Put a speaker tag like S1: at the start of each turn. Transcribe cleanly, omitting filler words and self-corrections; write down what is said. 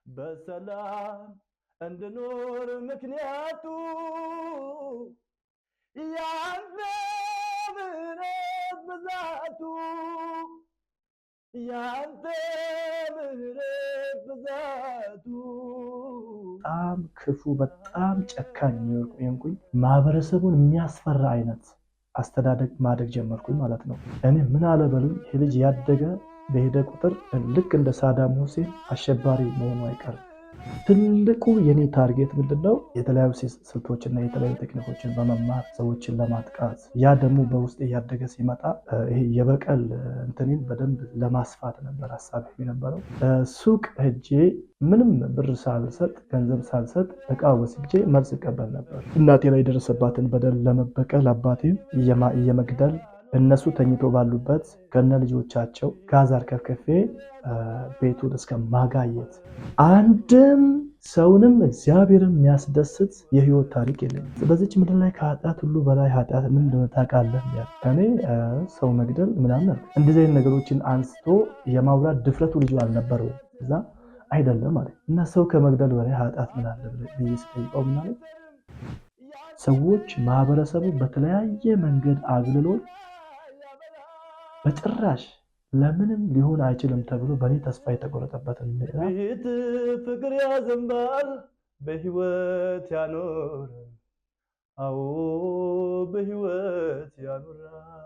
S1: በሰላም እንድኖር ምክንያቱ ያንተ ምሕረት ብዛቱ ያንተ ምሕረት ብዛቱ በጣም ክፉ በጣም ጨካኝ የሆንኩኝ ማህበረሰቡን የሚያስፈራ አይነት አስተዳደግ ማደግ ጀመርኩኝ ማለት ነው። እኔ ምን አለ በሉኝ ይሄ ልጅ ያደገ በሄደ ቁጥር ልክ እንደ ሳዳም ሁሴን አሸባሪ መሆኑ አይቀርም። ትልቁ የኔ ታርጌት ምንድነው? የተለያዩ ስልቶችና የተለያዩ ቴክኒኮችን በመማር ሰዎችን ለማጥቃት ያ ደግሞ በውስጥ እያደገ ሲመጣ ይሄ የበቀል እንትኔን በደንብ ለማስፋት ነበር ሀሳብ የነበረው። ሱቅ ሄጄ ምንም ብር ሳልሰጥ ገንዘብ ሳልሰጥ እቃ ወስጄ መልስ እቀበል ነበር። እናቴ ላይ የደረሰባትን በደል ለመበቀል አባቴን እየመግደል እነሱ ተኝቶ ባሉበት ከነ ልጆቻቸው ጋዛር ከፍከፌ ቤቱን እስከ ማጋየት አንድም ሰውንም እግዚአብሔርን የሚያስደስት የህይወት ታሪክ የለኝም። በዚች ምድር ላይ ከኃጢአት ሁሉ በላይ ኃጢአት ምን እንደሆነ ታውቃለህ? እኔ ሰው መግደል ምናምን እንደዚህ አይነት ነገሮችን አንስቶ የማውራት ድፍረቱ ልጁ አልነበረው እዛ አይደለም ማለት እና ሰው ከመግደል በላይ ኃጢአት ምን አለ ብዬ ስጠይቀው ምናምን ሰዎች ማህበረሰቡ በተለያየ መንገድ አግልሎ በጭራሽ ለምንም ሊሆን አይችልም ተብሎ በእኔ ተስፋ የተቆረጠበትን
S2: ቤት ፍቅር ያዘንባል በህይወት ያኖር አዎ በህይወት ያኖራል